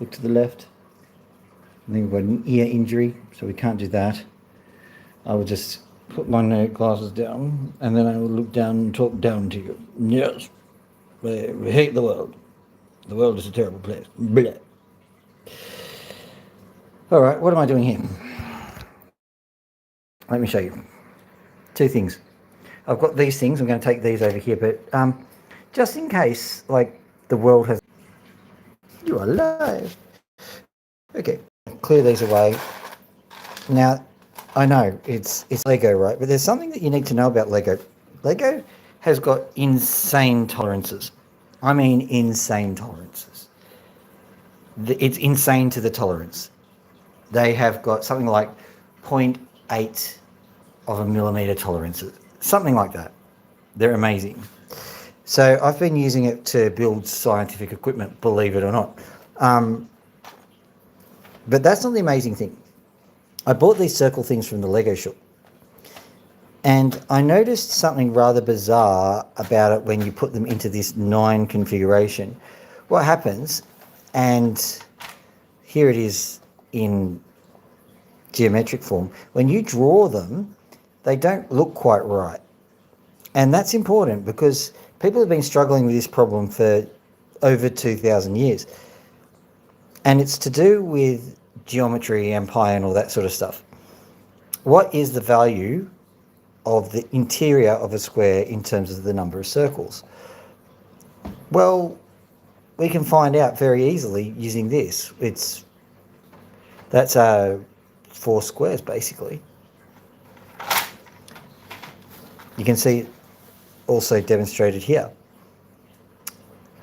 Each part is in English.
Look to the left. I think we've got an ear injury, so we can't do that. I will just put my glasses down, and then I will look down and talk down to you. Yes, we hate the world. The world is a terrible place. Blech. All right, what am I doing here? Let me show you. Two things. I've got these things. I'm going to take these over here, but just in case, like, the world has... You're alive. Okay, clear these away. Now, I know it's Lego, right? But there's something that you need to know about Lego. Lego has got insane tolerances. I mean, insane tolerances. It's insane to the tolerance. They have got something like 0.8 of a millimeter tolerances, something like that. They're amazing. So I've been using it to build scientific equipment, believe it or not. But that's not the amazing thing. I bought these circle things from the Lego shop, and I noticed something rather bizarre about it when you put them into this 9 configuration. What happens, and here it is in geometric form, when you draw them, they don't look quite right. And that's important because people have been struggling with this problem for over 2,000 years. And it's to do with geometry and pi and all that sort of stuff. What is the value of the interior of a square in terms of the number of circles? Well, we can find out very easily using this. That's 4 squares basically. You can see it also demonstrated here.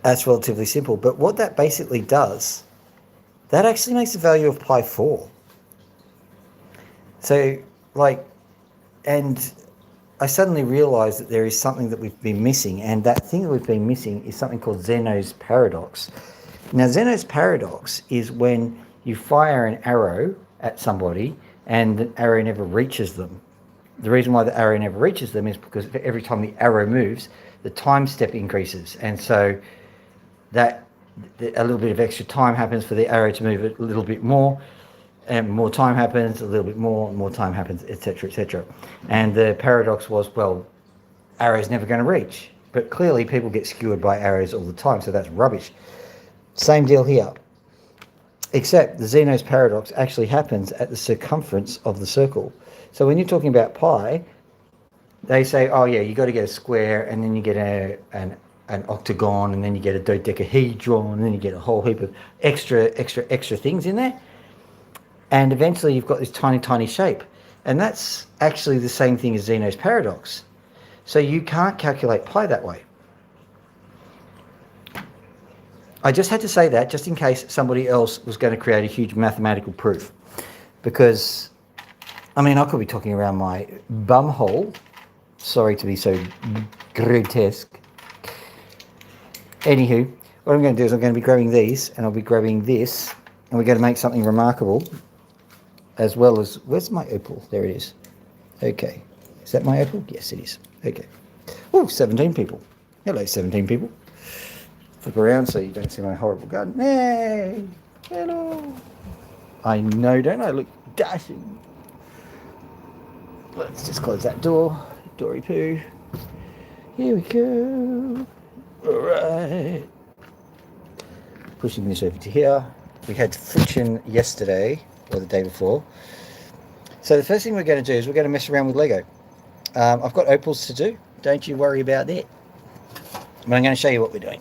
That's relatively simple, but what that basically does, that actually makes the value of pi 4. So, like, and I suddenly realized that there is something that we've been missing, and that thing that we've been missing is something called Zeno's paradox. Now, Zeno's paradox is when you fire an arrow at somebody and the arrow never reaches them. The reason why the arrow never reaches them is because every time the arrow moves, the time step increases, and so that a little bit of extra time happens for the arrow to move a little bit more, and more time happens, a little bit more time happens, etc., etc. And the paradox was, well, arrow's never going to reach. But clearly people get skewered by arrows all the time, so that's rubbish. Same deal here. Except the Zeno's paradox actually happens at the circumference of the circle. So when you're talking about pi, they say, oh yeah, you got to get a square, and then you get an octagon, and then you get a dodecahedron, and then you get a whole heap of extra things in there. And eventually you've got this tiny shape. And that's actually the same thing as Zeno's paradox. So you can't calculate pi that way. I just had to say that just in case somebody else was going to create a huge mathematical proof. Because, I mean, I could be talking around my bum hole. Sorry to be so grotesque. Anywho, what I'm going to do is I'm going to be grabbing these, and I'll be grabbing this, and we're going to make something remarkable, as well as... Where's my opal? There it is. Okay. Is that my opal? Yes, it is. Okay. Oh, 17 people. Hello, 17 people. Flip around so you don't see my horrible garden. Hey! Hello! I know, don't I look dashing? Let's just close that door. Dory poo. Here we go. Alright. Pushing this over to here. We had friction yesterday, or the day before. So the first thing we're going to do is we're going to mess around with Lego. I've got opals to do. Don't you worry about that. But I'm going to show you what we're doing.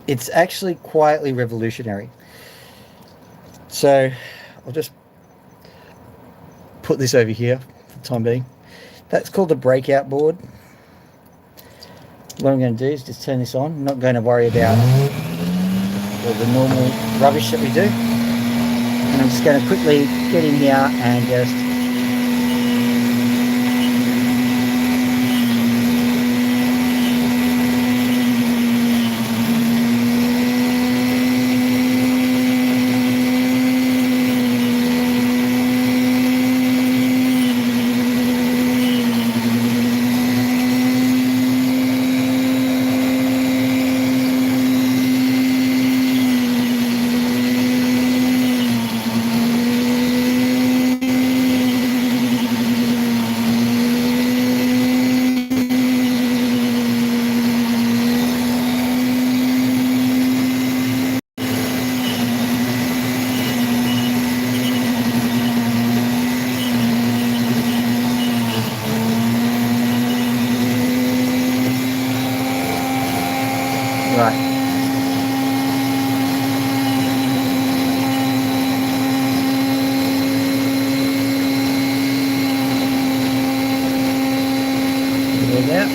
It's actually quietly revolutionary. So I'll just put this over here for the time being. That's called a breakout board. What I'm going to do is just turn this on. I'm not going to worry about all the normal rubbish that we do. And I'm just going to quickly get in here and just Right. There.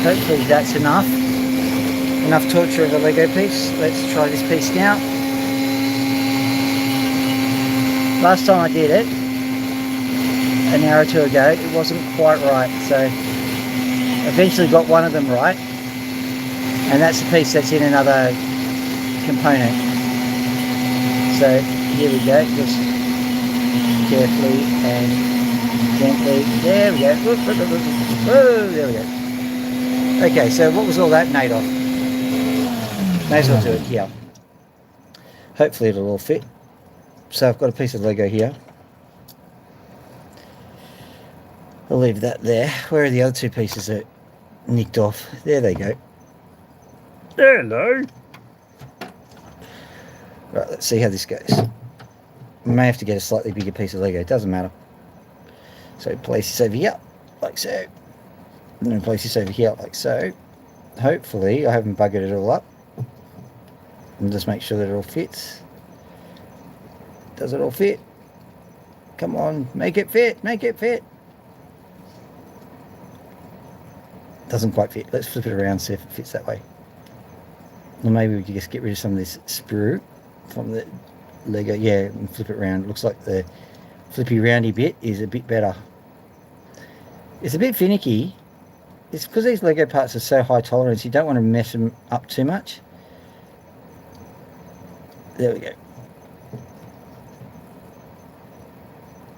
Hopefully that's enough torture of a Lego piece. Let's try this piece now. Last time I did it, an hour or two ago, it wasn't quite right, so eventually got one of them right, and that's the piece that's in another component. So here we go, just carefully and gently. There we go. Whoa, there we go. Okay, so what was all that made of? May as well do it here. Hopefully it'll all fit. So I've got a piece of Lego here. I'll leave that there. Where are the other two pieces that nicked off? There they go. Hello. Right, let's see how this goes. We may have to get a slightly bigger piece of Lego. It doesn't matter. So place this over here, like so. And then place this over here, like so. Hopefully I haven't buggered it all up. And just make sure that it all fits. Does it all fit? Come on, make it fit, make it fit. Doesn't quite fit. Let's flip it around, see if it fits that way. Or maybe we could just get rid of some of this sprue from the Lego. Yeah, and flip it around. It looks like the flippy roundy bit is a bit better. It's a bit finicky. It's because these Lego parts are so high tolerance, you don't want to mess them up too much. There we go.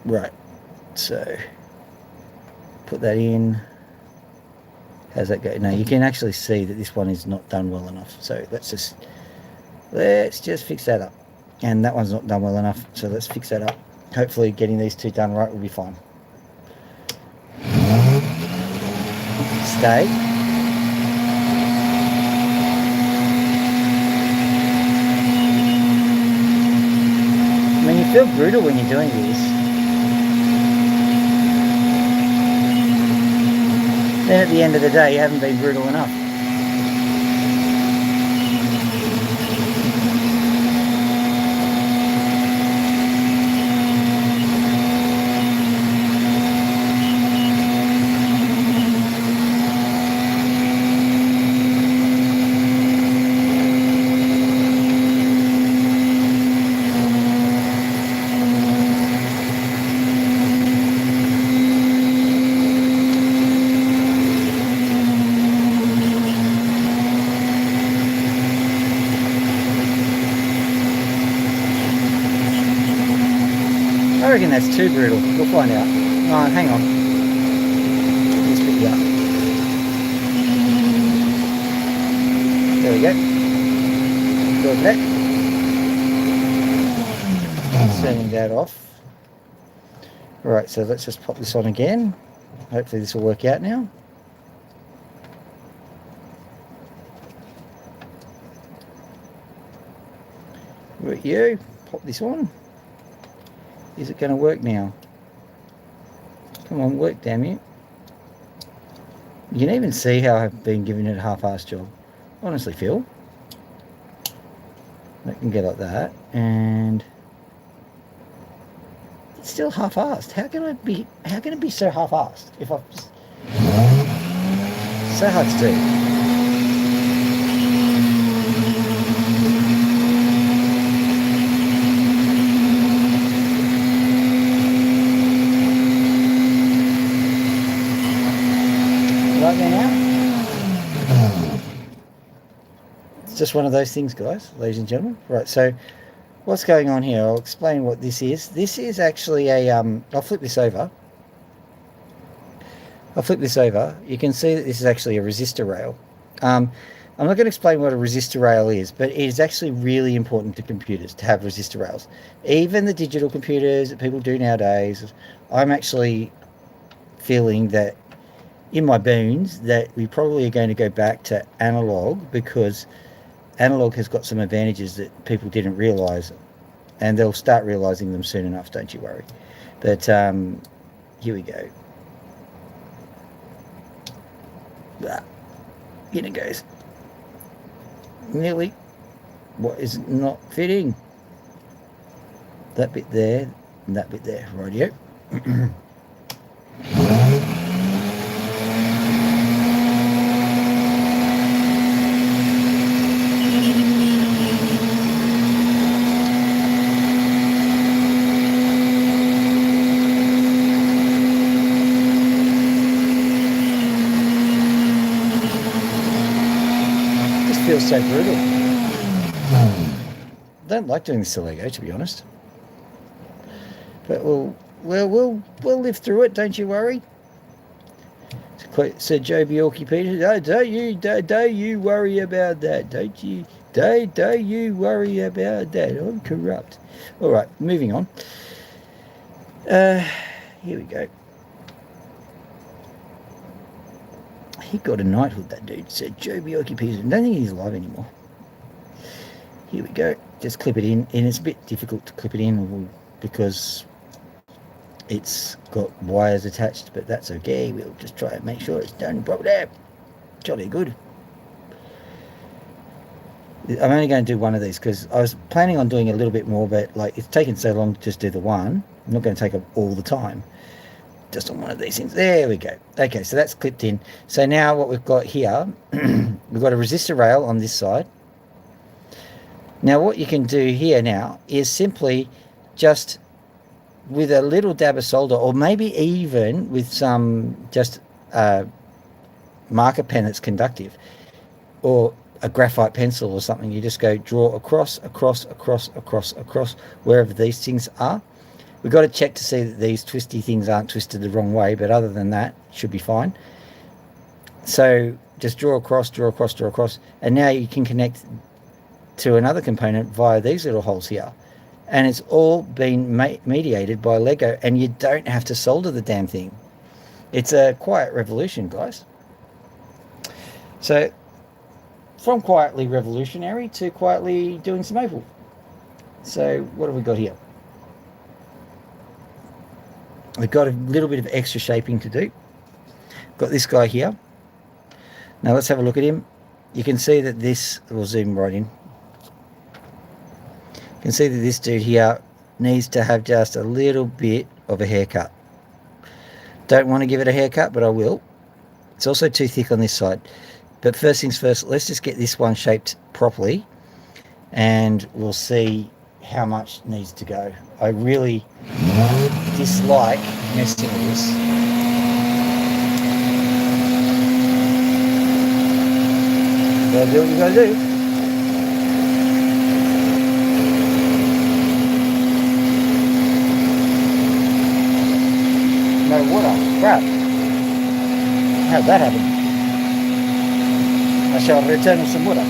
Right, so put that in. How's that go? Now you can actually see that this one is not done well enough. So let's just fix that up. And that one's not done well enough. So let's fix that up. Hopefully getting these two done right will be fine. Stay. I mean, you feel brutal when you're doing this. Then at the end of the day, you haven't been brutal enough. I reckon that's too brutal. We'll find out. Oh, hang on. Let's pick you up. There we go. Got that. Sending that off. Right, so let's just pop this on again. Hopefully this will work out now. Right, you pop this on. Is it going to work now? Come on, work, damn you. You can even see how I've been giving it a half-assed job. Honestly, Phil. That can get like that. And it's still half-assed. How can it be so half-assed if I've just... So hard to do. Right there now. It's just one of those things, guys, ladies and gentlemen. Right, so what's going on here? I'll explain what this is. This is actually a I'll flip this over. You can see that this is actually a resistor rail. I'm not going to explain what a resistor rail is, but it is actually really important to computers to have resistor rails. Even the digital computers that people do nowadays, I'm actually feeling that in my bones that we probably are going to go back to analog, because analog has got some advantages that people didn't realise, and they'll start realising them soon enough, don't you worry. But here we go. In it goes. Nearly. What is not fitting? That bit there, and that bit there. Rightio. This feels so brutal. Don't like doing this to Lego, to be honest. But we'll live through it. Don't you worry. Said Joe Bjorky Peter. Don't you worry about that. Don't you worry about that. I'm corrupt. All right, moving on. Here we go. He got a knighthood, that dude. Said Joe Bjorky Peter. I don't think he's alive anymore. Here we go. Just clip it in, and it's a bit difficult to clip it in because it's got wires attached, but that's okay. We'll just try and make sure it's done properly. Jolly good. I'm only going to do one of these because I was planning on doing a little bit more, but like it's taken so long to just do the one. I'm not going to take up all the time. Just on one of these things. There we go. Okay, so that's clipped in. So now what we've got here, we've got a resistor rail on this side. Now what you can do here now is simply just with a little dab of solder, or maybe even with some just marker pen that's conductive, or a graphite pencil or something, you just go draw across, wherever these things are. We've got to check to see that these twisty things aren't twisted the wrong way, but other than that, it should be fine. So just draw across, and now you can connect to another component via these little holes here. And it's all been mediated by Lego, and you don't have to solder the damn thing. It's a quiet revolution, guys. So from quietly revolutionary to quietly doing some opal. So what have we got here? We've got a little bit of extra shaping to do. Got this guy here. Now let's have a look at him. You can see that this, we'll zoom right in. You can see that this dude here needs to have just a little bit of a haircut. Don't want to give it a haircut, but I will. It's also too thick on this side. But first things first, let's just get this one shaped properly, and we'll see how much needs to go. I really dislike messing with this. Gotta do what you gotta do. No water. Crap. How'd that happen? I shall return with some water.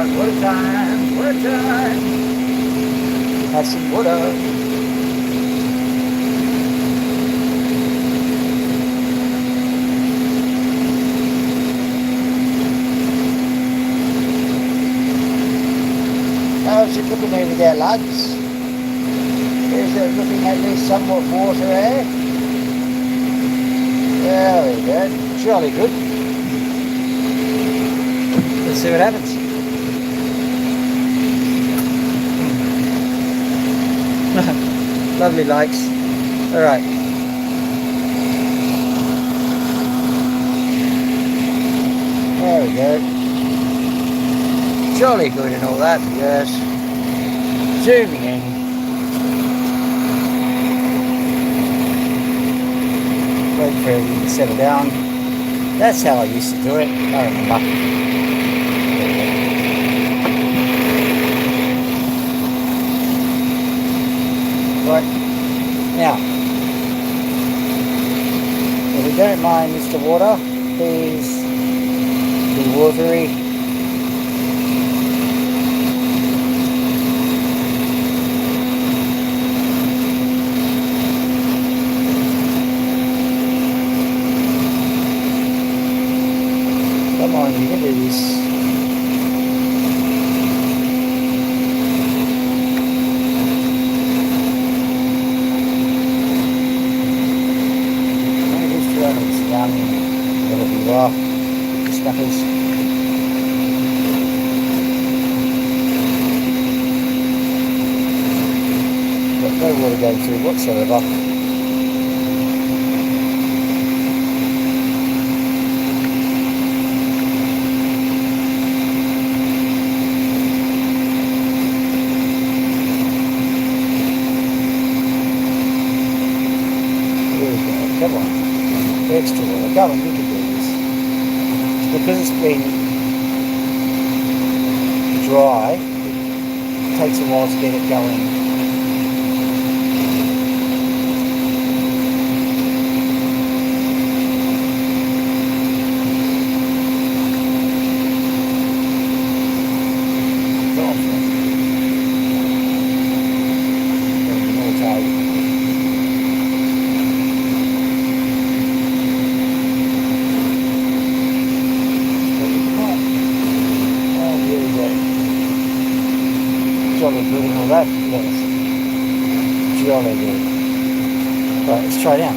What a time. Have some water. How's it looking over there, lads? Is it looking at least somewhat water, eh? There we go. Jolly good. Let's see what happens. Lovely lakes. All right. There we go. Jolly good and all that, yes. Zooming in. Wait for everything to settle down. That's how I used to do it. I remember. Right. Now, if you don't mind Mr. Water, please be watery. Come on, you can do this. It'll be raw, the snappers. Got no water going through whatsoever. Here we go, come on. Extra water, come on, you can do this. Because it's been dry, it takes a while to get it going. Jolly good and all that, yes. Jolly good. Right, let's try it out.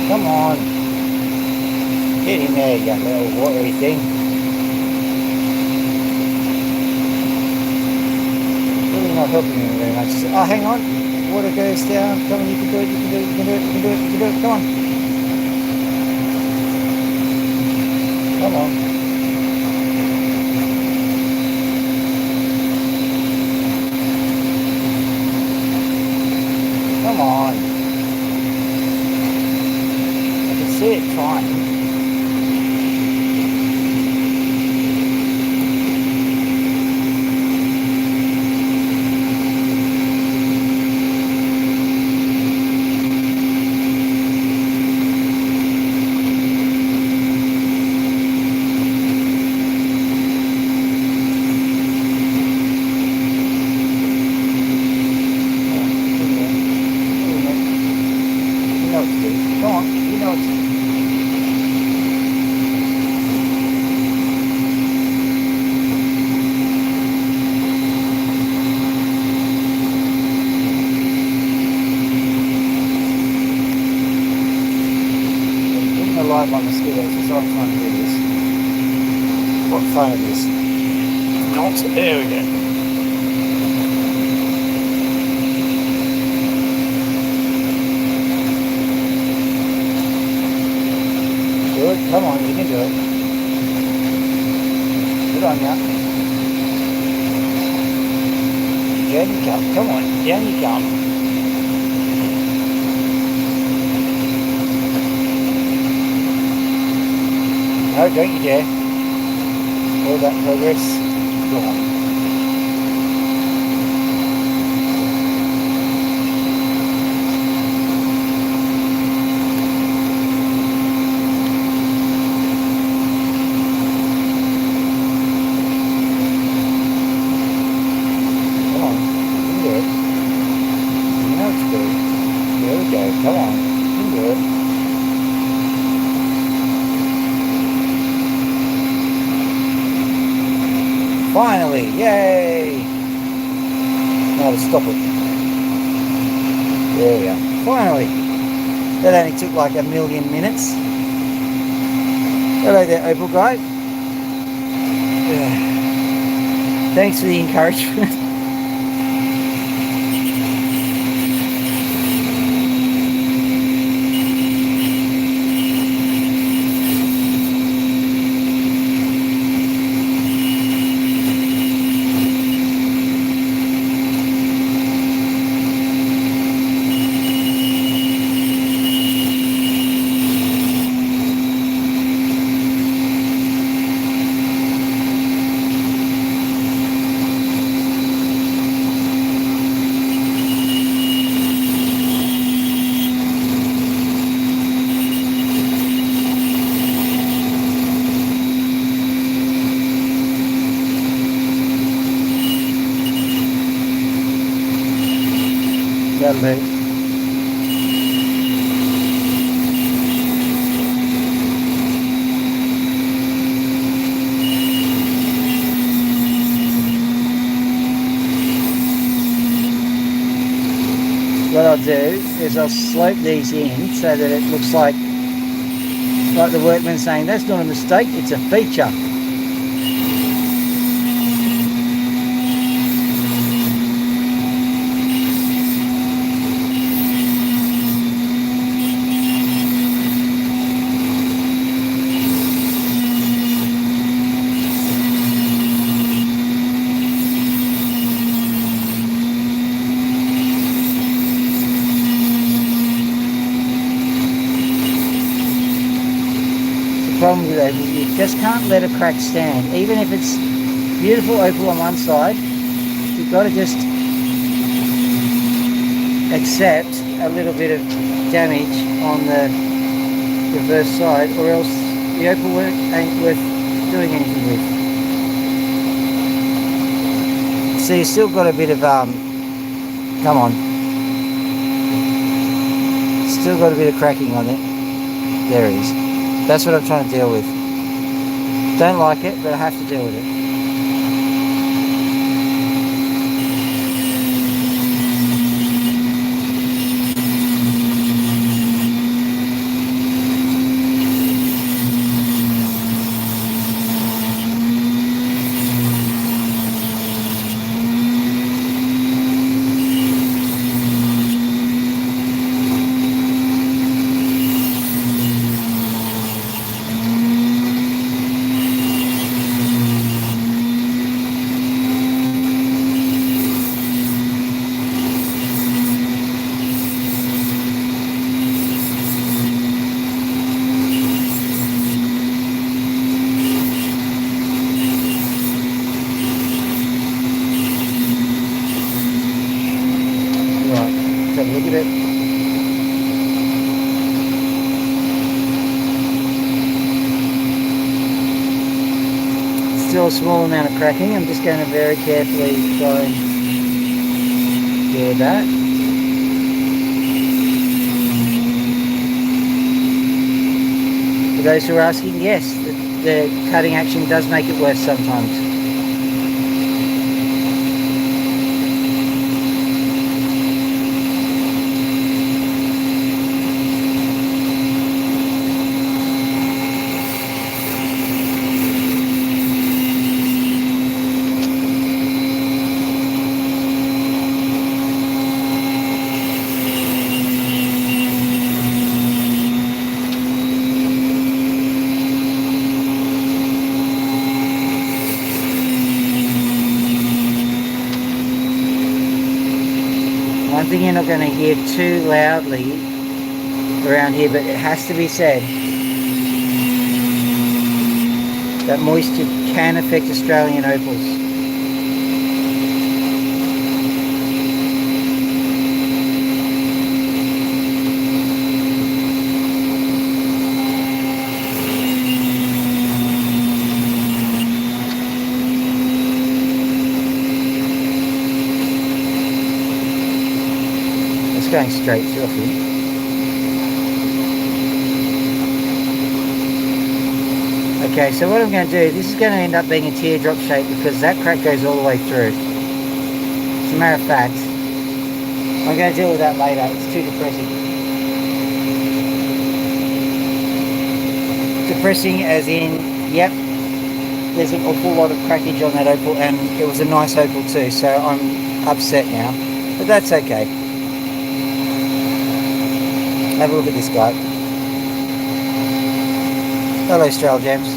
Come on. Get in there, you little watery thing. Not helping me very much. Oh, hang on. Water goes down. Come on, you can do it, you can do it, you can do it, you can do it, you can do it. Come on. Come on. Come on. I can see it trying. Come on, you know it's... Putting the light on the mosquitoes, because I'm trying to do this. What fun it is. Not, there we go. Good, come on, you can do it. Good on ya. Down you come, come on, down you come. No, don't you dare. All that progress. Go on. Come on, you can do it. Finally, yay! Now to stop it. There we are. Finally. That only took like 1,000,000 minutes. Hello there, opal guy. Thanks for the encouragement. That'll do. What I'll do is I'll slope these in so that it looks like the workman's saying, that's not a mistake, it's a feature. Problem with opal, you just can't let a crack stand. Even if it's beautiful opal on one side, you've got to just accept a little bit of damage on the reverse side, or else the opal work ain't worth doing anything with. So you've still got a bit of come on, still got a bit of cracking on it. There it is. That's what I'm trying to deal with. Don't like it, but I have to deal with it. Look at it. Still a small amount of cracking. I'm just going to very carefully try and deal with that. For those who are asking, yes, the cutting action does make it worse sometimes. One thing you're not going to hear too loudly around here, but it has to be said, that moisture can affect Australian opals. Going straight through, I think. Okay, so what I'm going to do, this is going to end up being a teardrop shape because that crack goes all the way through. As a matter of fact, I'm going to deal with that later. It's too depressing. Depressing as in, yep, there's an awful lot of crackage on that opal, and it was a nice opal too, so I'm upset now. But that's okay. Have a look at this guy. Hello, Strail Gems.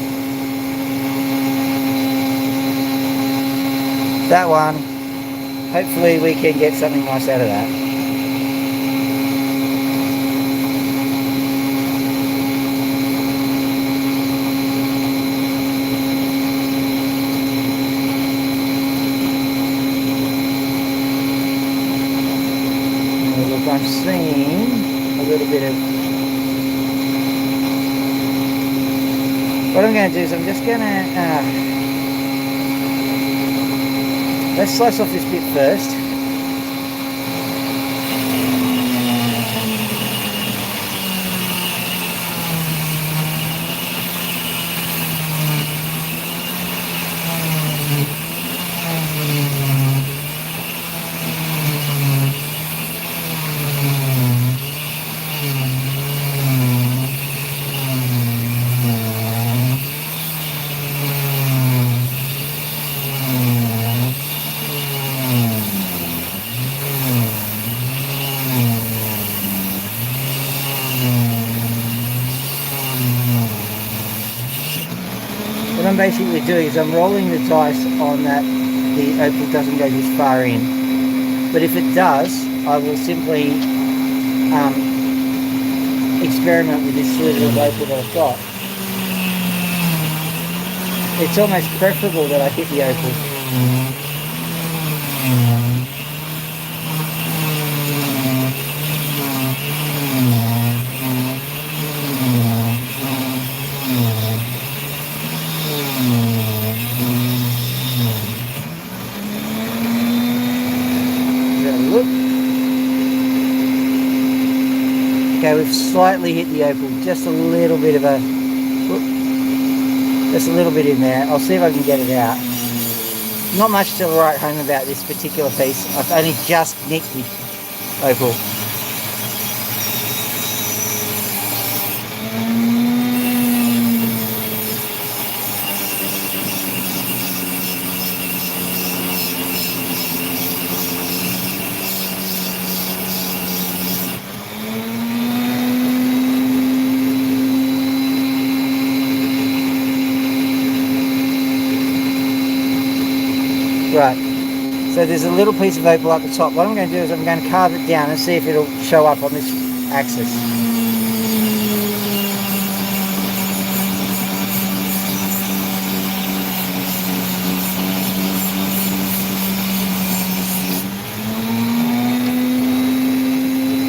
That one, hopefully we can get something nice out of that. Look, I'm seeing a little bit of... What I'm going to do is I'm just going to... let's slice off this bit first. What I'm basically doing is I'm rolling the dice on that the opal doesn't go this far in. But if it does, I will simply experiment with this sliver of opal that I've got. It's almost preferable that I hit the opal. Okay, we've slightly hit the opal, just a little bit of a, just a little bit in there. I'll see if I can get it out. Not much to write home about this particular piece. I've only just nicked the opal. Right, so there's a little piece of opal up the top. What I'm going to do is I'm going to carve it down and see if it'll show up on this axis.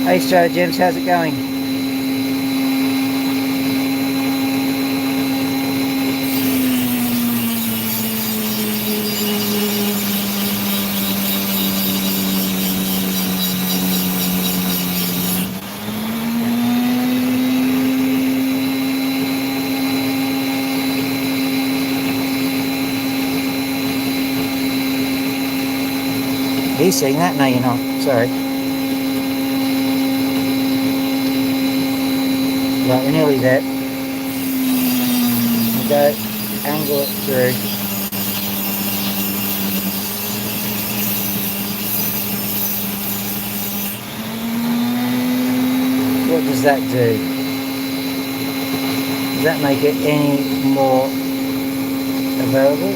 Hey Strail Gems, how's it going? Are you seeing that? No, you're not. Sorry. Right, we're nearly there. We'll go angle it through. What does that do? Does that make it any more available?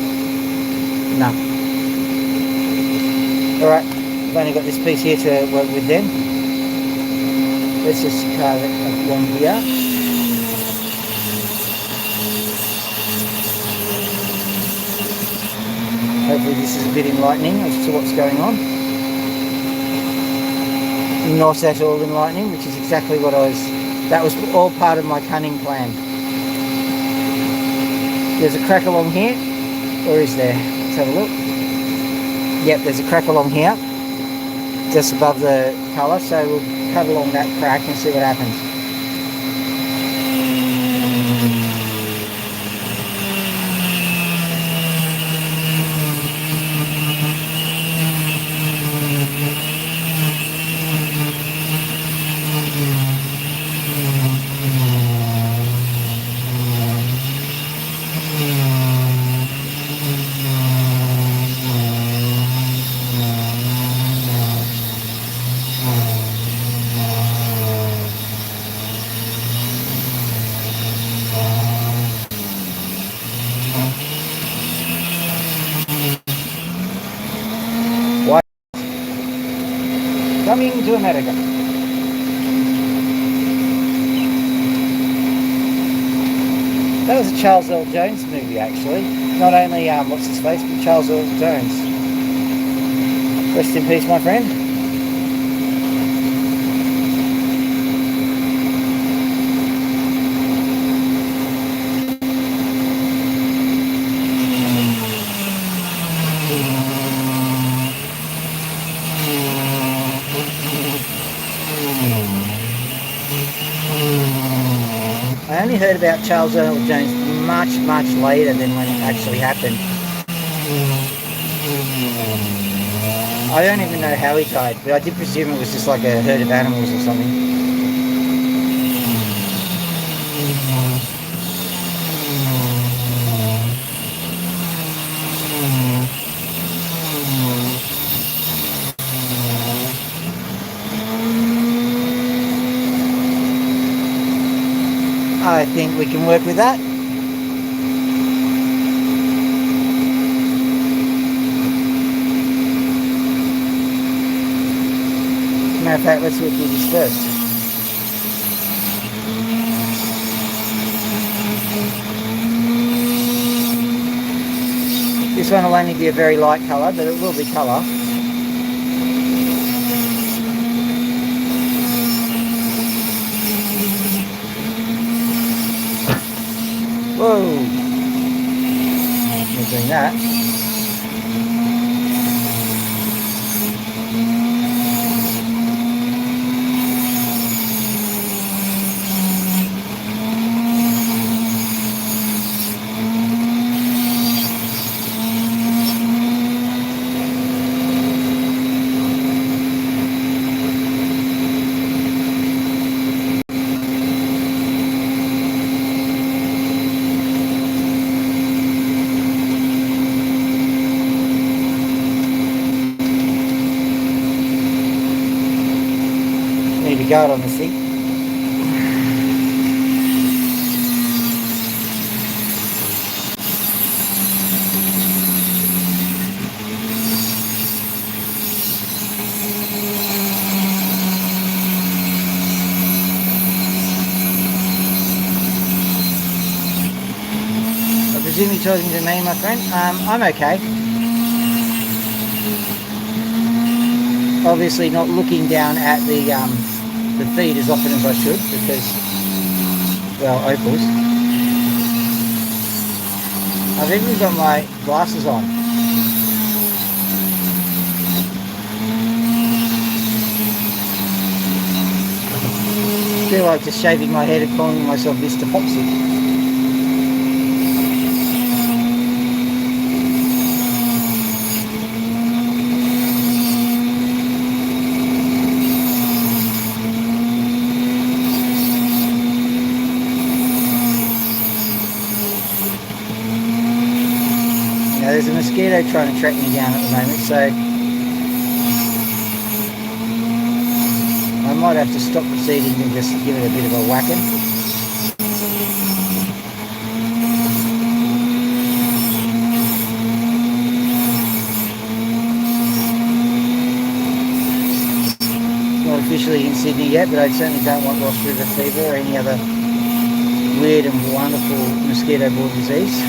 No. Alright, I've only got this piece here to work with then. Let's just carve it along here. Hopefully this is a bit enlightening as to what's going on. Not at all enlightening, which is exactly what that was all part of my cunning plan. There's a crack along here, or is there? Let's have a look. Yep, there's a crack along here, just above the colour, so we'll cut along that crack and see what happens. to America. That was a Charles L. Jones movie, actually. Not only what's his face, but Charles L. Jones. Rest in peace, my friend. I only heard about Charles L. Jones much, much later than when it actually happened. I don't even know how he died, but I did presume it was just like a herd of animals or something. I think we can work with that. Matter of fact, let's look through this first. This one will only be a very light colour, but it will be colour. Whoa! We're doing that. Need a guard on the seat. I presume you're talking to me, my friend. I'm okay. Obviously not looking down at the feed as often as I should because, well, opals. I've even got my glasses on. I feel like just shaving my head and calling myself Mr. Popsy. There's a mosquito trying to track me down at the moment, so I might have to stop proceeding and just give it a bit of a whacking. Not officially in Sydney yet, but I certainly don't want Ross River fever or any other weird and wonderful mosquito-borne disease.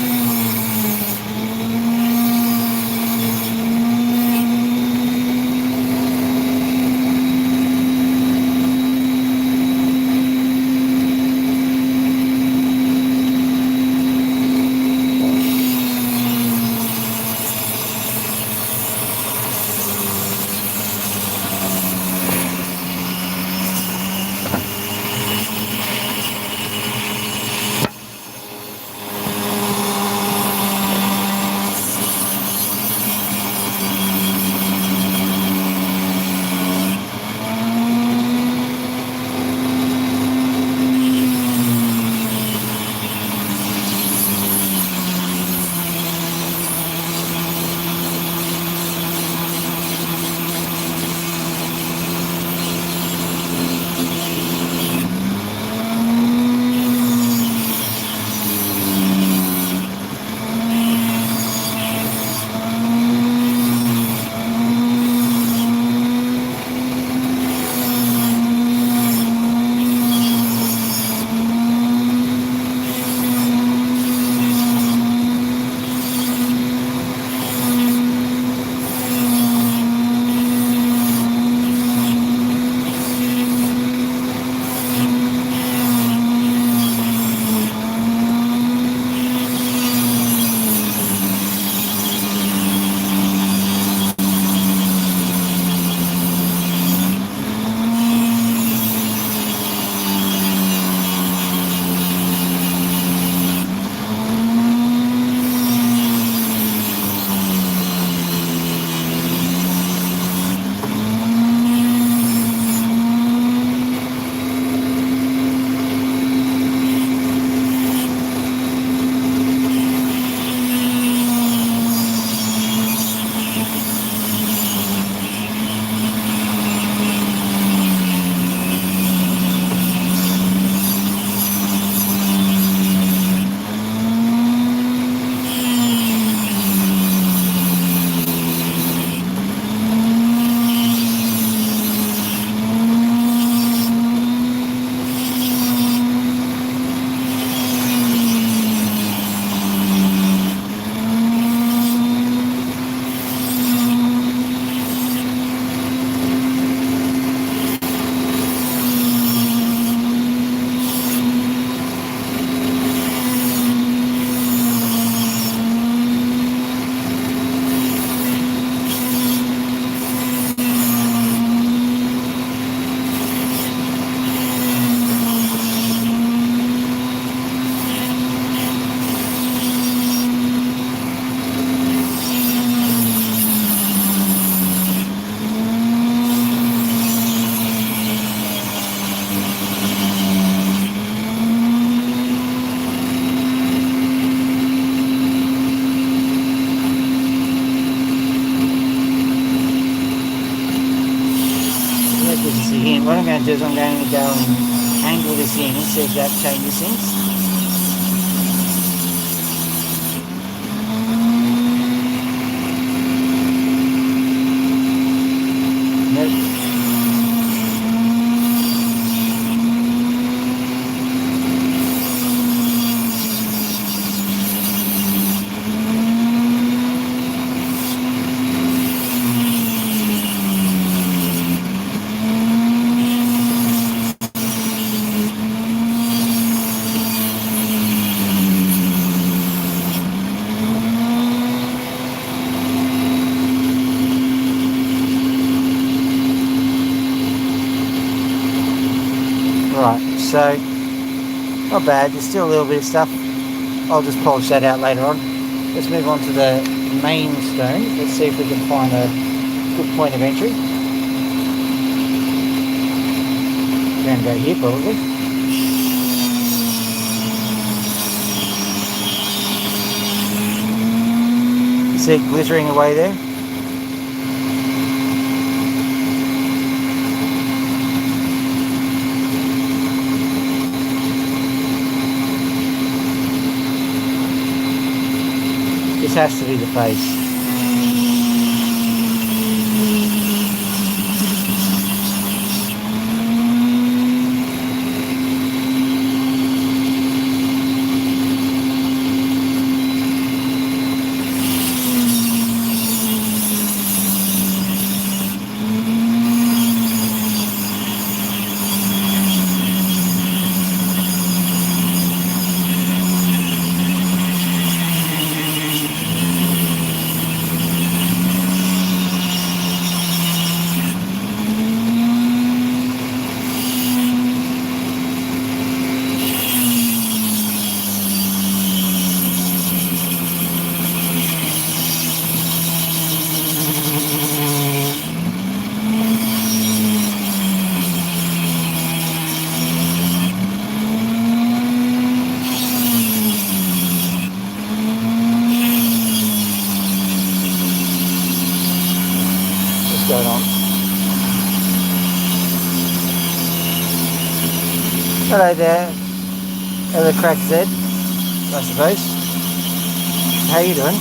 That gives us a hint. What I'm going to do is I'm going to go and angle this in and see if that changes things. Right, so not bad, there's still a little bit of stuff. I'll just polish that out later on. Let's move on to the main stone. Let's see if we can find a good point of entry. Around about here probably. You see it glittering away there? This has to be the face. Going on. Hello there, hello crack Z, I suppose. How you doing?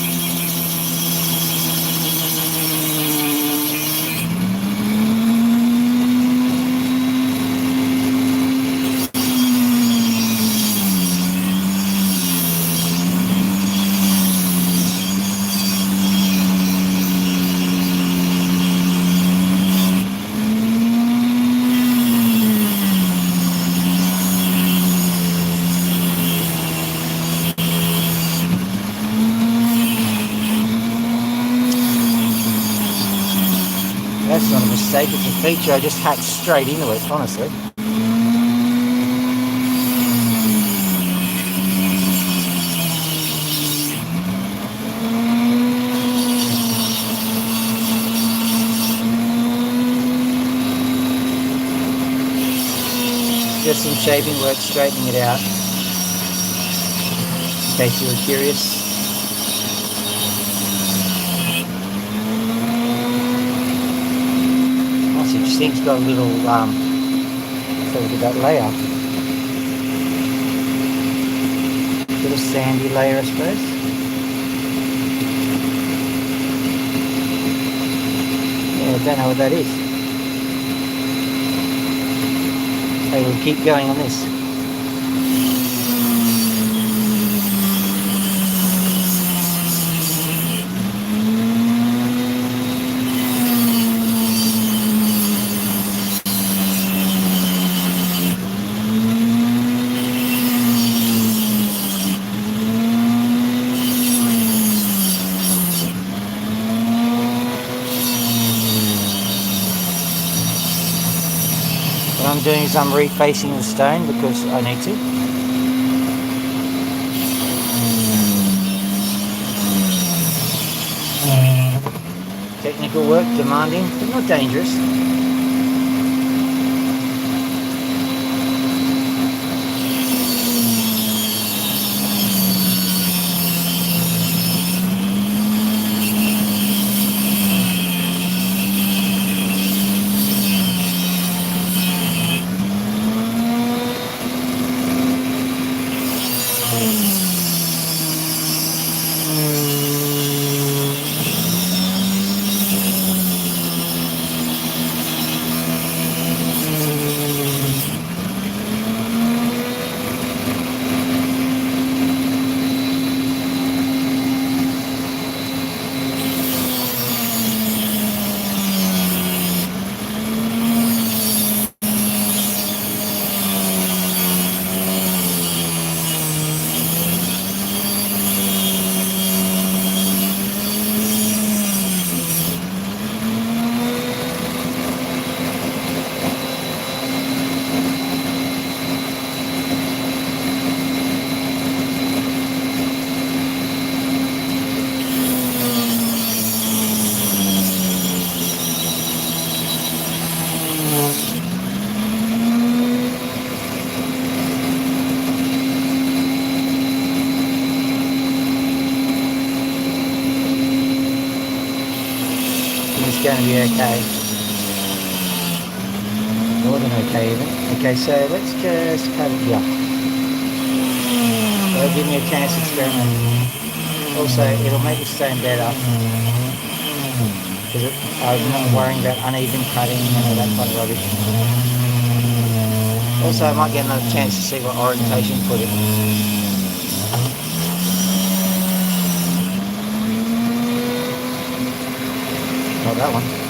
That's not a mistake, it's a feature. I just hacked straight into it, honestly. Just some shaping work, straightening it out, in case you were curious. Thing's got a little, so look at that layer. Little sandy layer, I suppose. Yeah, I don't know what that is. Okay, we'll keep going on this. What I'm doing is I'm refacing the stone because I need to. Technical work, demanding, but not dangerous. going to be okay. More than okay even. Okay, so let's just cut it here. That'll give me a chance to experiment. Also, it'll make the stone better because I'm not worrying about uneven cutting and all that kind of rubbish. Also, I might get another chance to see what orientation to put it. Not that one.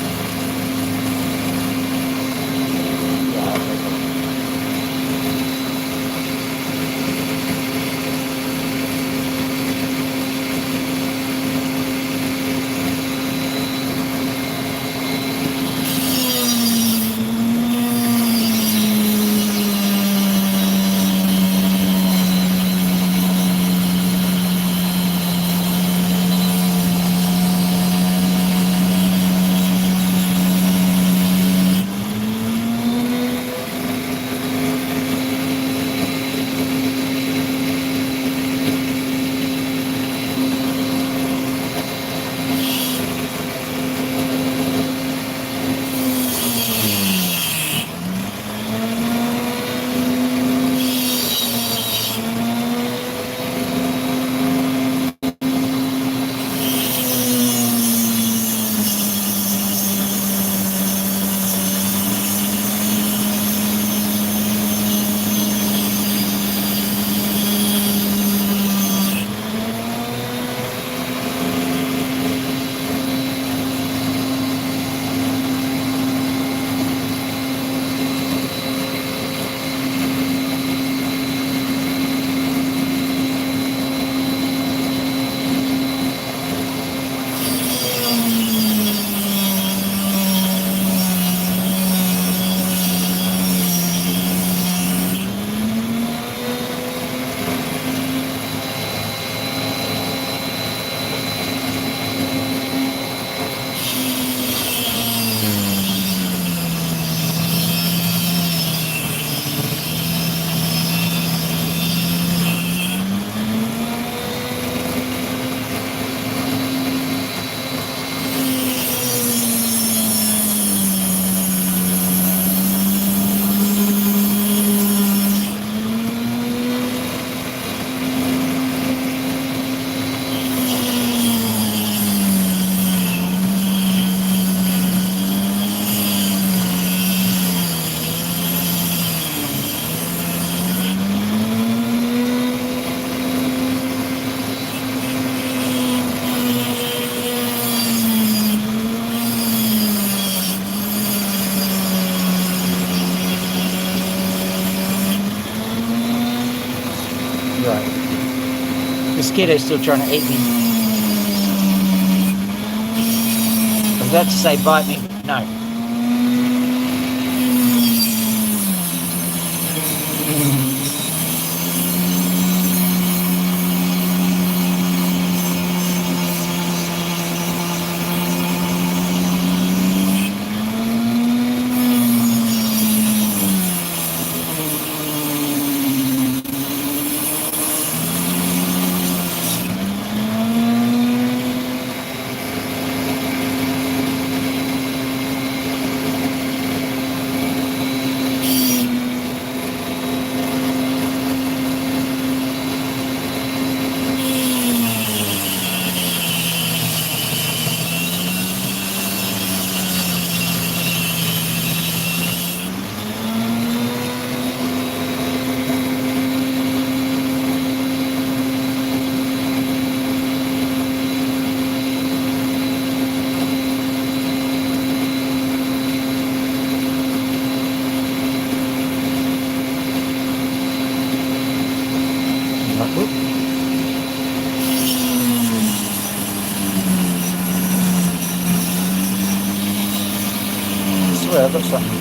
Mosquito's still trying to eat me. I was about to say bite me, but no. I swear I've got something.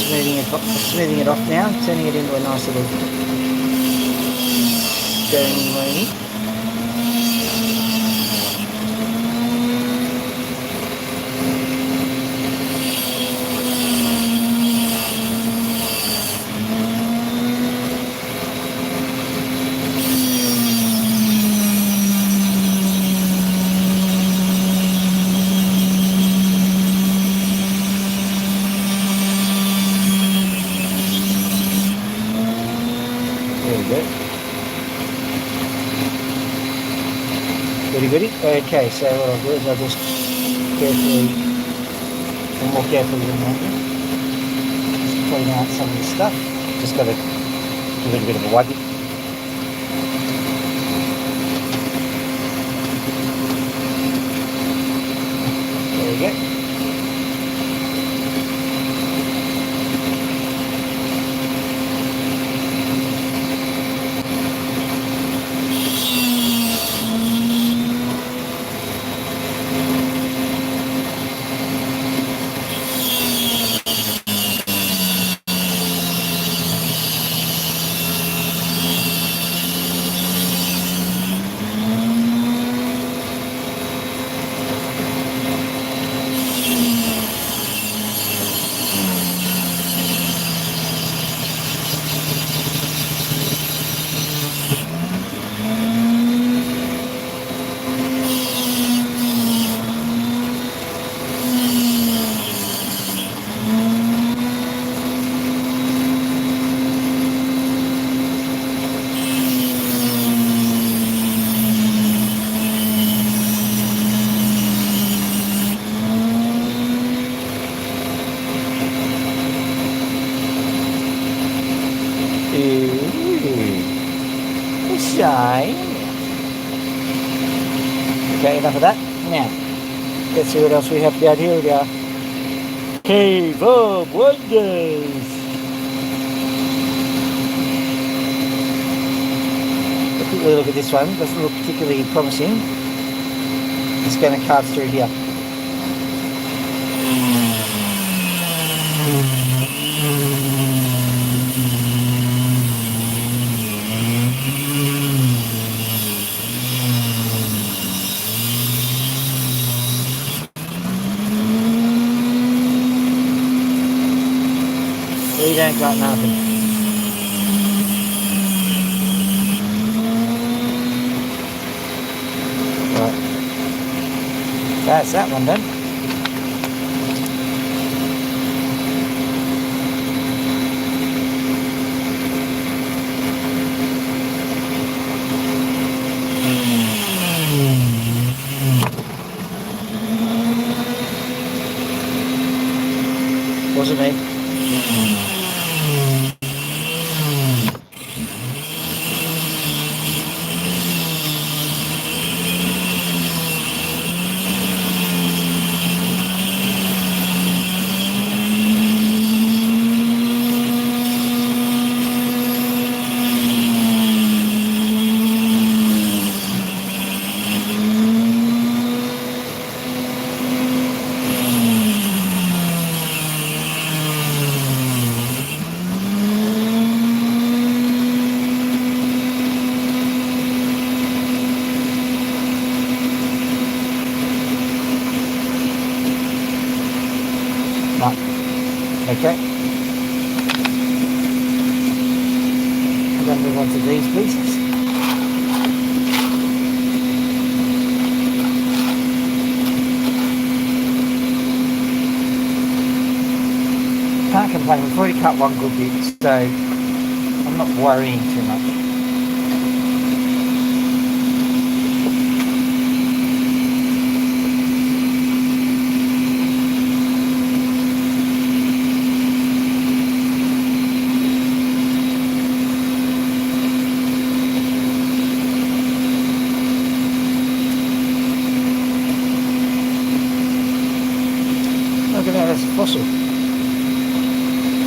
smoothing it off now, turning it into a nice little stony weenie. Goody. Okay, so what I'll do is I'll just carefully, and more carefully than that, just clean out some of this stuff. Just got to give it a bit of a wuggy. There we go. Shine. Okay, enough of that. Now, let's see what else we have down here. We are Cave of Wonders. A quick look at this one. Doesn't look particularly promising. It's going to carve through here. We ain't got nothing. Right. That's that one done. Wasn't me. No. Okay. I'm going to move on to these pieces. Can't complain, we've already cut one good bit, so I'm not worrying too much. Look at that, that's a fossil.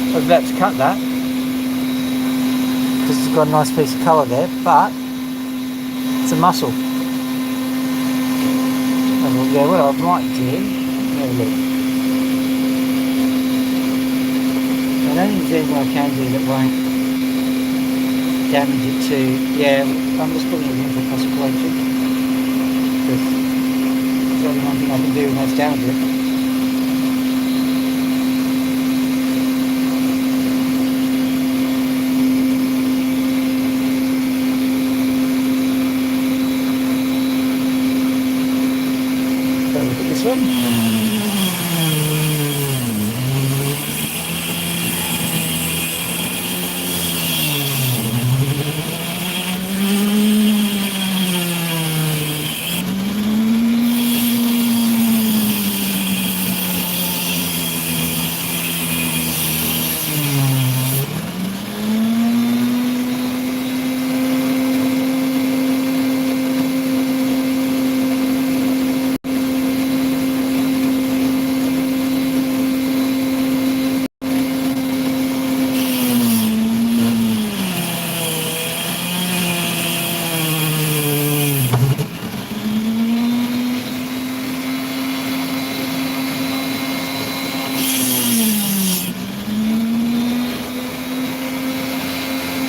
I was about to cut that because it's got a nice piece of colour there, but it's a mussel. And yeah, what I might do, have a look. And seeing what I can do that won't damage it too. Yeah, I'm just putting it in for possibility. Because there's only one thing I can do and that's damage it. So look at this one.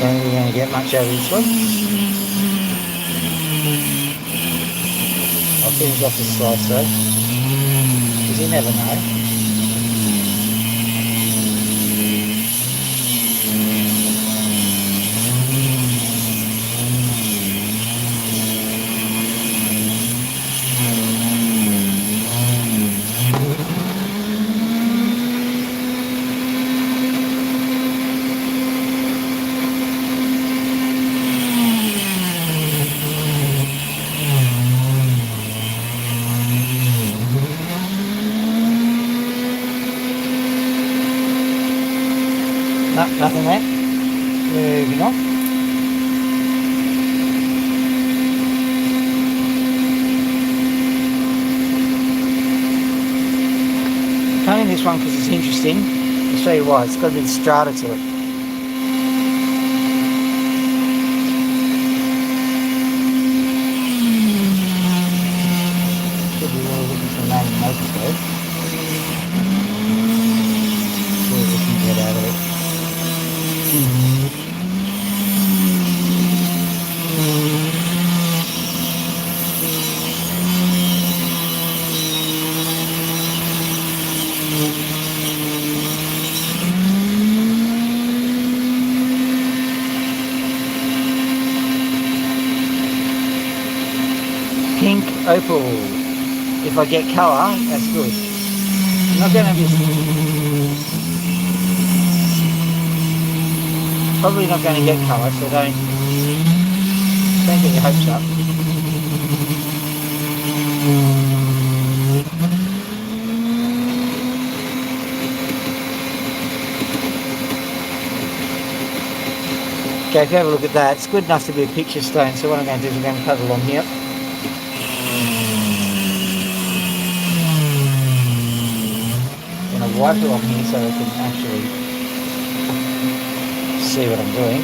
Don't think we're going to get much out of this one. I'll finish off the slice though, because you never know. No, nothing there. Moving on. Painting this one because it's interesting. I'll show you why. It's got a bit of strata to it. Should be really looking for the main microscope. See what we can get out of it. Pink opal. If I get colour, that's good. I'm not going to be... Probably not going to get colour, so don't get your hopes up. Okay, if you have a look at that, it's good enough to be a picture stone, so what I'm going to do is I'm going to cut along here. Wipe it on here so I can actually see what I'm doing.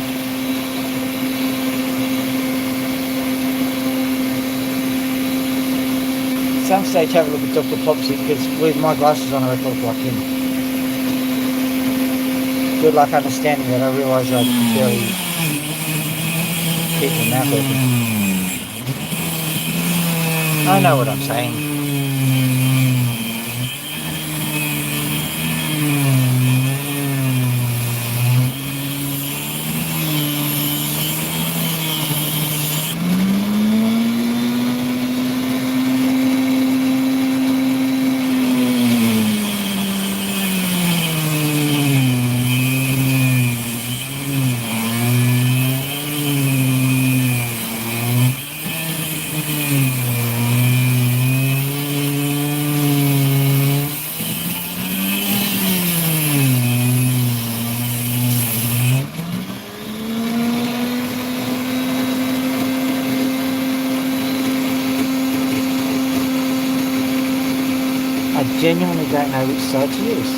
At some stage have a look at Dr. Popsy, because with my glasses on I look like him. Good luck understanding that. I realise I can barely keep my mouth open. I know what I'm saying. I genuinely don't know which side to use.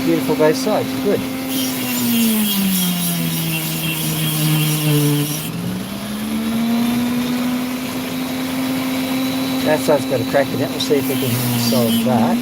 Beautiful both sides, good. That side's got a crack in it, we'll see if we can solve that.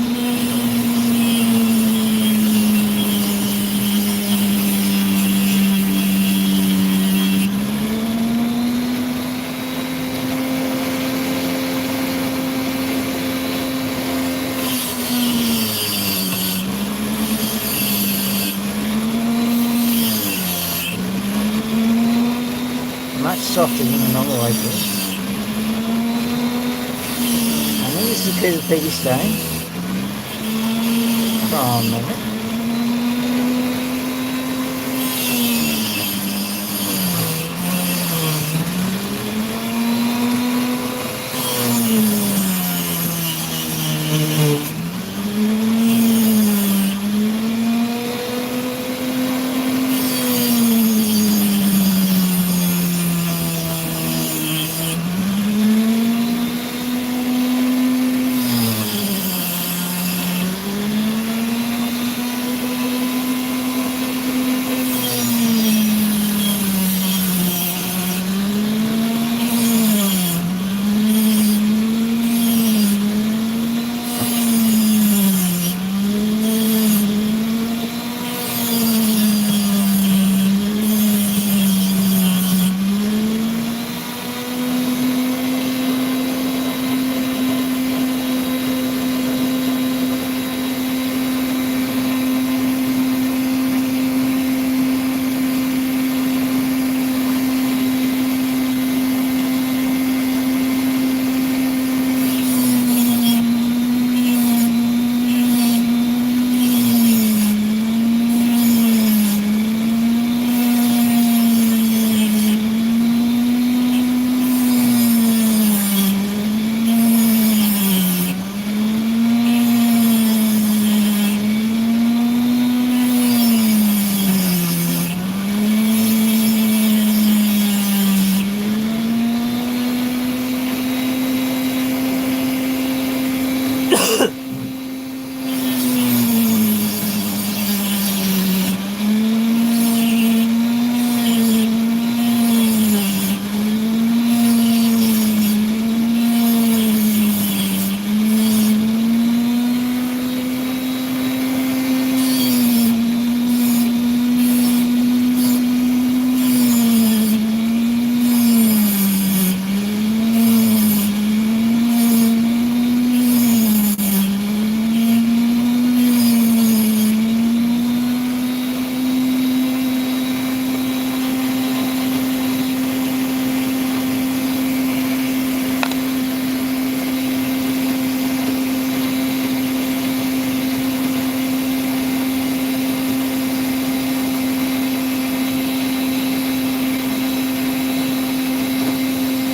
softening and on the way through. And then this is a bit of Peggy Stone from a moment.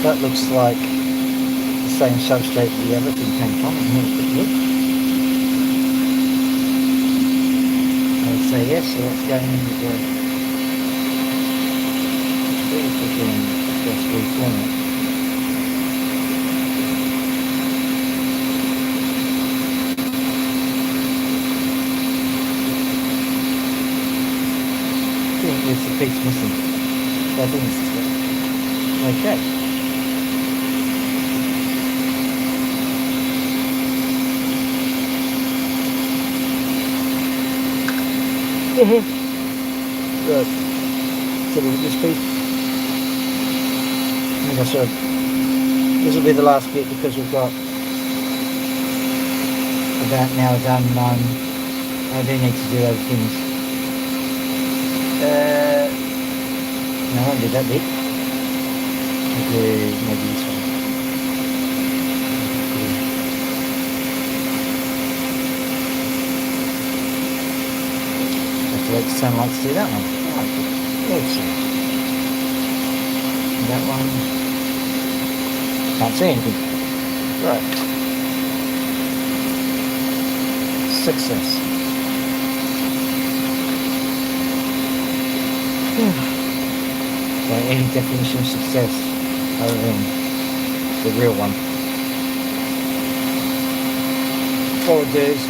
That looks like the same substrate the other thing came from. Here's a quick look. I would say yes, so that's going in the very quickly and just reform it. I think there's a piece missing. So I think it's okay. Right, so look at this piece. Like I said, this will be the last bit because we've got about an hour done. I do need to do other things. No, I won't do that bit. I'll do maybe this one. Wait for sunlight to do that one. Excellent. And that one, can't see anything. Right. Success. So any definition of success other than the real one. Forward dues.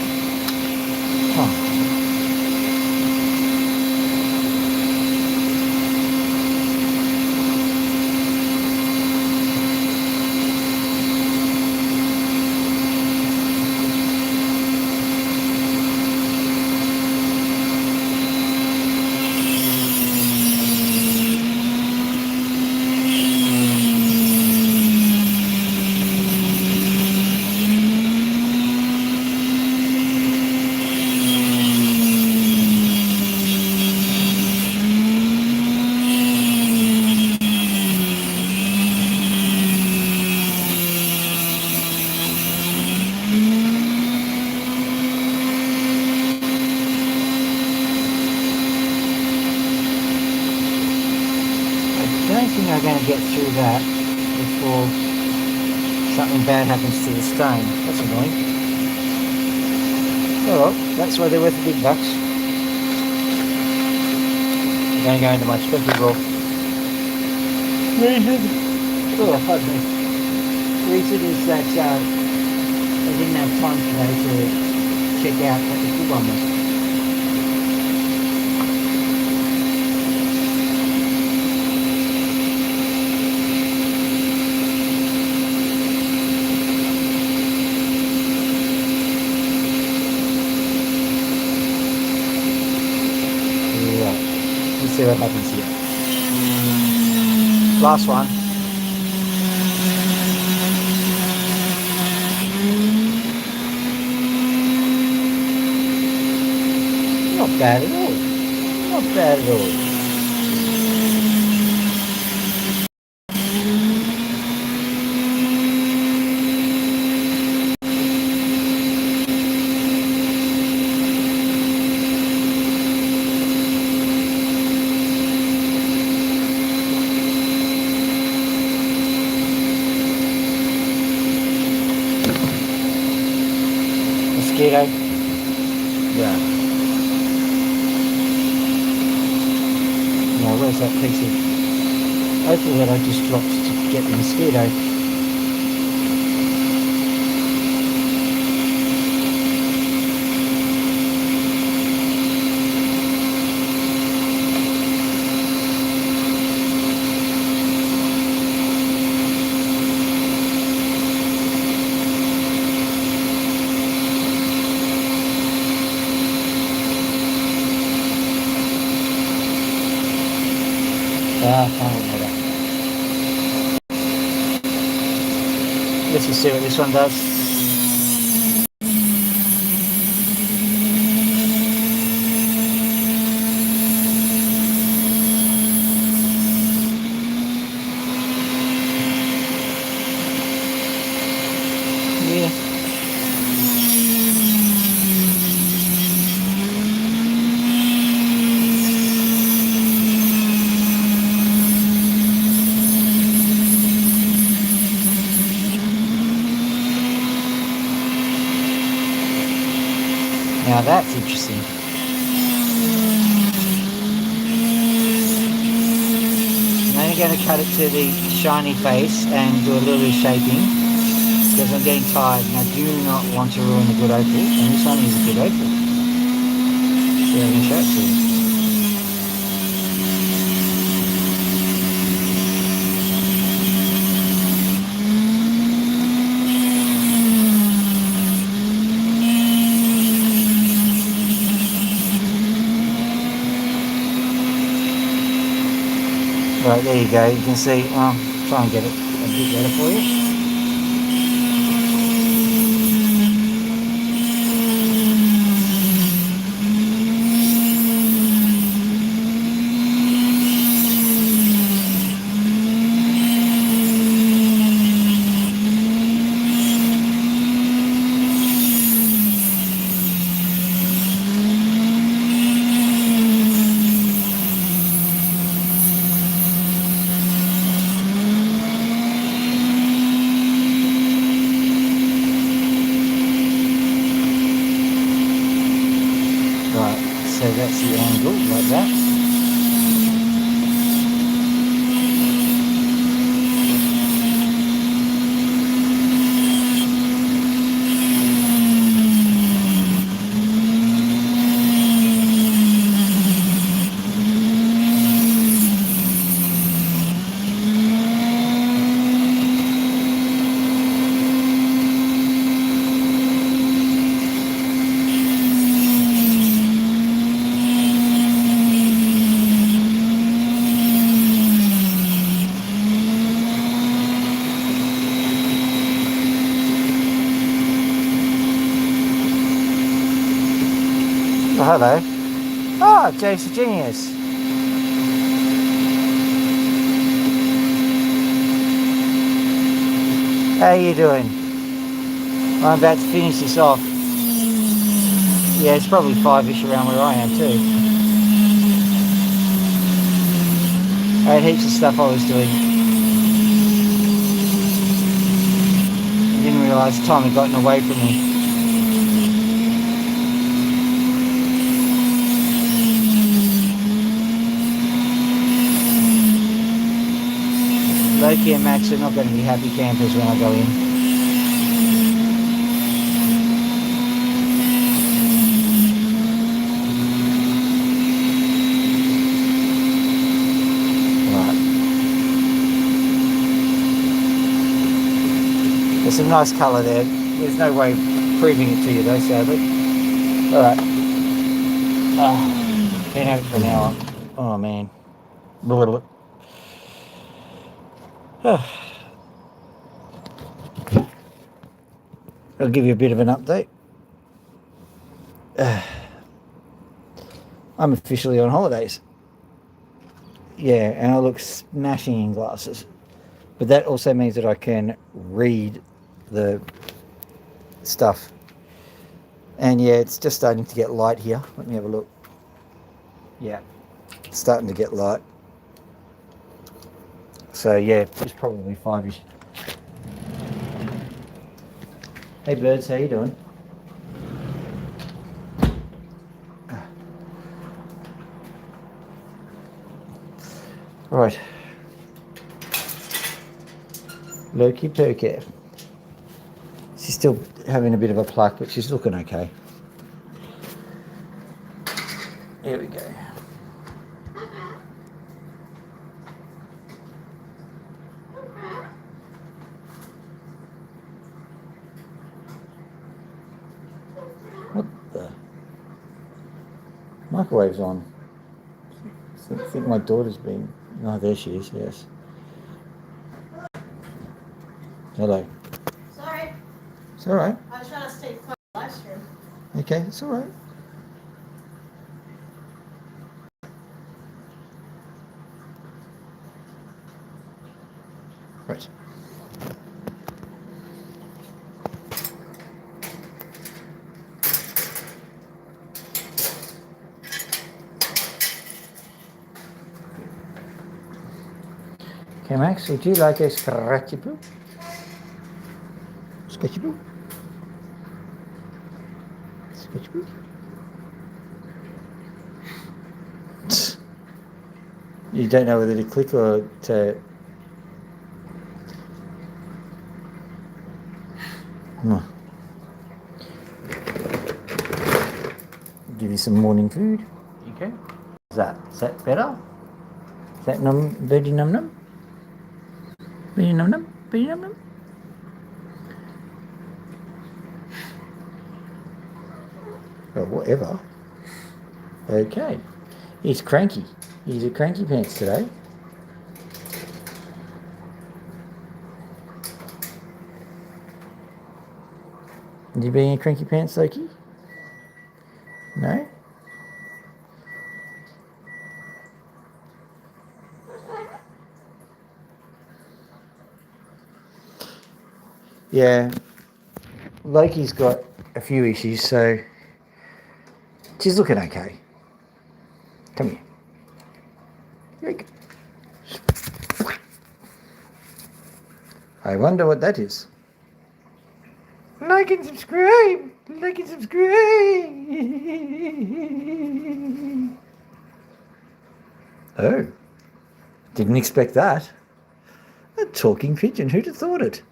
I'm going to get through that before something bad happens to the stone. That's annoying. Oh well, that's why they're worth the big bucks. I'm going to go into my spectacle. Oh, pardon me. The reason is that I didn't have time today to check out what the good one was. See what happens here. Last one. Not bad at all. Not bad at all. Mosquito. Yeah. Now where's that piece of opal that I just dropped to get the mosquito? I can't remember that. Let's just see what this one does. Yeah. Now that's interesting. I'm only going to cut it to the shiny face and do a little bit of shaping because I'm getting tired and I do not want to ruin the good opal, and this one is a good opal. So I'm going to show it to you. Right, there you go. You can see, well, try and get it a bit better for you. So that's the angle, like that. Oh, hello. Oh, Jason Genius. How you doing? I'm about to finish this off. Yeah, it's probably 5-ish around where I am too. I had heaps of stuff I was doing. realise time had gotten away from me. Loki and Max are not going to be happy campers when I go in. Right. There's some nice colour there. There's no way of proving it to you though, sadly. Alright. Can't have it for an hour. Oh man. I'll give you a bit of an update. I'm officially on holidays. Yeah, and I look smashing in glasses. But that also means that I can read the stuff. And yeah, it's just starting to get light here. Let me have a look. Yeah, it's starting to get light. So yeah, it's probably 5-ish. Hey birds, how you doing? Right. Loki Perker. She's still having a bit of a pluck, but she's looking okay. Here we go. What the? Microwave's on. I think my daughter's been... Oh, there she is, yes. Hello. Sorry. It's all right. I was trying to stay quiet on the live stream. Okay, it's all right. Right. Okay, Max, would you like a scratchy poo? Sketchy poo? Sketchy poo? You don't know whether to click or to... No. Give you some morning food. Okay. Is that better? Is that birdie num num? Birdie num num? Birdie num num? Or whatever. Okay. He's cranky. He's a cranky pants today. You being a cranky pants, Loki? No? Yeah. Loki's got a few issues, so she's looking okay. Come here. Here we go. I wonder what that is. Like and subscribe. Like and subscribe. Oh. Didn't expect that. A talking pigeon. Who'd have thought it?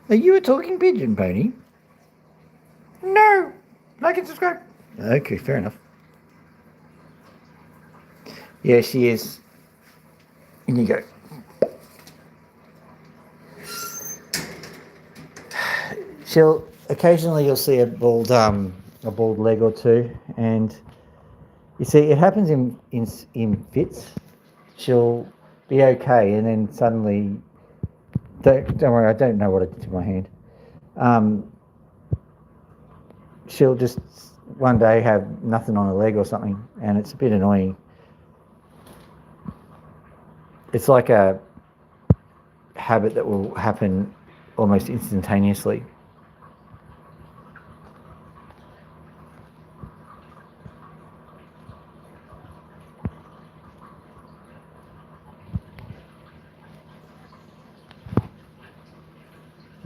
Are you a talking pigeon, Pony? No. Like and subscribe. Okay, fair enough. Yeah, she is. In you go. Occasionally you'll see a bald leg or two, and you see it happens in fits. She'll be okay, and then suddenly, don't worry, I don't know what I did to my hand. She'll just one day have nothing on her leg or something, and it's a bit annoying. It's like a habit that will happen almost instantaneously.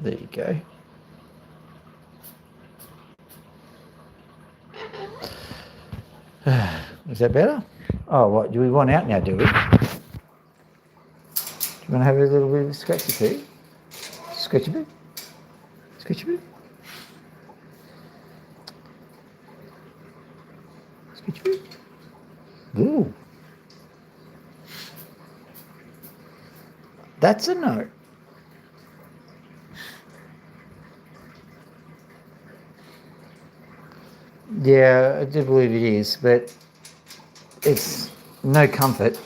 There you go. Is that better? Oh, what? Do we want out now, do we? Do you want to have a little bit of a scratchy poo? Scratchy poo? Scratchy poo? Scratchy poo? Ooh. That's a no. Yeah, I do believe it is, but it's no comfort.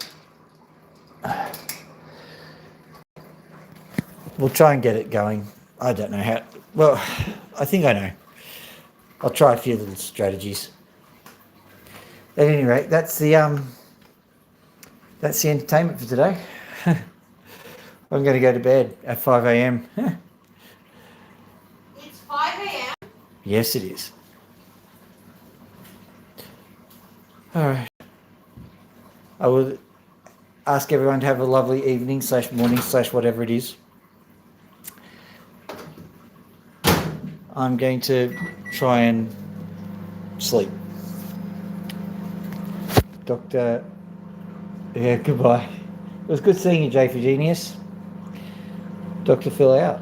We'll try and get it going. I don't know how. Well, I think I know. I'll try a few little strategies. At any rate, that's the entertainment for today. I'm going to go to bed at 5 a.m. It's 5 a.m. Yes, it is. All right. I will ask everyone to have a lovely evening / morning / whatever it is. I'm going to try and sleep. Doctor, yeah, goodbye. It was good seeing you, J for Genius. Dr. Phil out.